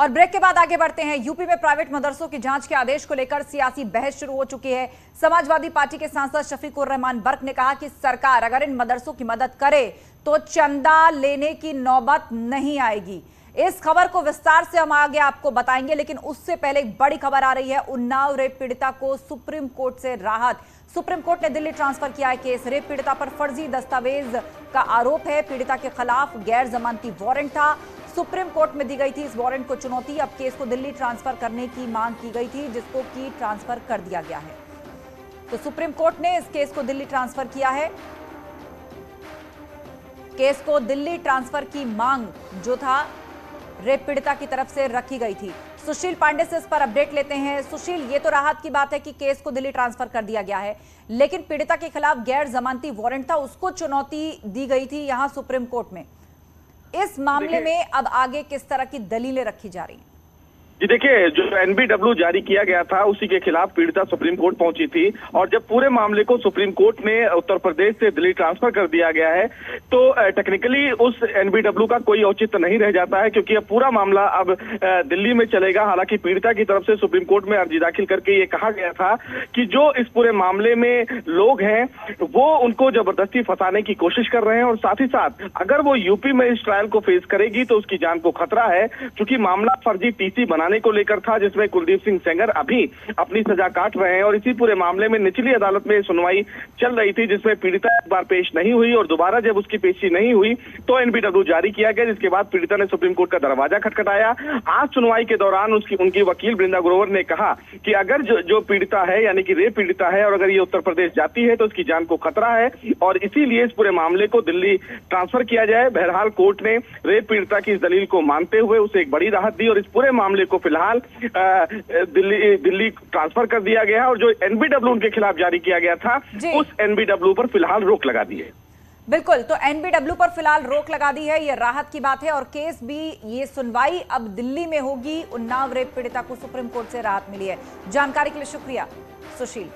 और ब्रेक के बाद आगे बढ़ते हैं। यूपी में प्राइवेट मदरसों की जांच के आदेश को लेकर सियासी बहस शुरू हो चुकी है। समाजवादी पार्टी के सांसद शफीकुर रहमान बर्क ने कहा कि सरकार अगर इन मदरसों की मदद करे तो चंदा लेने की नौबत नहीं आएगी। इस खबर को विस्तार से हम आगे आपको बताएंगे, लेकिन उससे पहले एक बड़ी खबर आ रही है। उन्नाव रेप पीड़िता को सुप्रीम कोर्ट से राहत। सुप्रीम कोर्ट ने दिल्ली ट्रांसफर किया है केस। रेप पीड़िता पर फर्जी दस्तावेज का आरोप है। पीड़िता के खिलाफ गैर जमानती वारंट था, सुप्रीम कोर्ट में दी गई थी इस वारंट को चुनौती। अब केस को दिल्ली ट्रांसफर करने की मांग की गई थी, जिसको की ट्रांसफर कर दिया गया है। तो सुप्रीम कोर्ट ने इस केस को दिल्ली ट्रांसफर किया है। केस को दिल्ली ट्रांसफर की मांग जो था रेप पीड़िता की तरफ से रखी गई थी। सुशील पांडे से इस पर अपडेट लेते हैं। सुशील, ये तो राहत की बात है कि केस को दिल्ली ट्रांसफर कर दिया गया है, लेकिन पीड़िता के खिलाफ गैर जमानती वारंट था, उसको चुनौती दी गई थी यहां सुप्रीम कोर्ट में। इस मामले में अब आगे किस तरह की दलीलें रखी जा रही हैं? जी देखिए, जो एनबीडब्ल्यू जारी किया गया था उसी के खिलाफ पीड़िता सुप्रीम कोर्ट पहुंची थी, और जब पूरे मामले को सुप्रीम कोर्ट में उत्तर प्रदेश से दिल्ली ट्रांसफर कर दिया गया है तो टेक्निकली उस एनबीडब्ल्यू का कोई औचित्य नहीं रह जाता है, क्योंकि अब पूरा मामला अब दिल्ली में चलेगा। हालांकि पीड़िता की तरफ से सुप्रीम कोर्ट में अर्जी दाखिल करके ये कहा गया था कि जो इस पूरे मामले में लोग हैं वो उनको जबरदस्ती फंसाने की कोशिश कर रहे हैं, और साथ ही साथ अगर वो यूपी में इस ट्रायल को फेस करेगी तो उसकी जान को खतरा है, क्योंकि मामला फर्जी टीसी बनाने को लेकर था, जिसमें कुलदीप सिंह सेंगर अभी अपनी सजा काट रहे हैं। और इसी पूरे मामले में निचली अदालत में सुनवाई चल रही थी, जिसमें पीड़िता एक बार पेश नहीं हुई, और दोबारा जब उसकी पेशी नहीं हुई तो एनबीडब्ल्यू जारी किया गया, जिसके बाद पीड़िता ने सुप्रीम कोर्ट का दरवाजा खटखटाया। आज सुनवाई के दौरान उनकी वकील वृंदा ग्रोवर ने कहा कि अगर जो पीड़िता है यानी कि रेप पीड़िता है और अगर ये उत्तर प्रदेश जाती है तो उसकी जान को खतरा है, और इसीलिए इस पूरे मामले को दिल्ली ट्रांसफर किया जाए। बहरहाल कोर्ट ने रेप पीड़िता की इस दलील को मानते हुए उसे एक बड़ी राहत दी, और इस पूरे मामले को फिलहाल दिल्ली ट्रांसफर कर दिया गया है, और जो एनबीडब्ल्यू उनके खिलाफ जारी किया गया था उस एनबीडब्ल्यू पर फिलहाल रोक लगा दी है। बिल्कुल, तो एनबीडब्ल्यू पर फिलहाल रोक लगा दी है, ये राहत की बात है। और केस भी, ये सुनवाई अब दिल्ली में होगी। उन्नाव रेप पीड़िता को सुप्रीम कोर्ट से राहत मिली है। जानकारी के लिए शुक्रिया सुशील।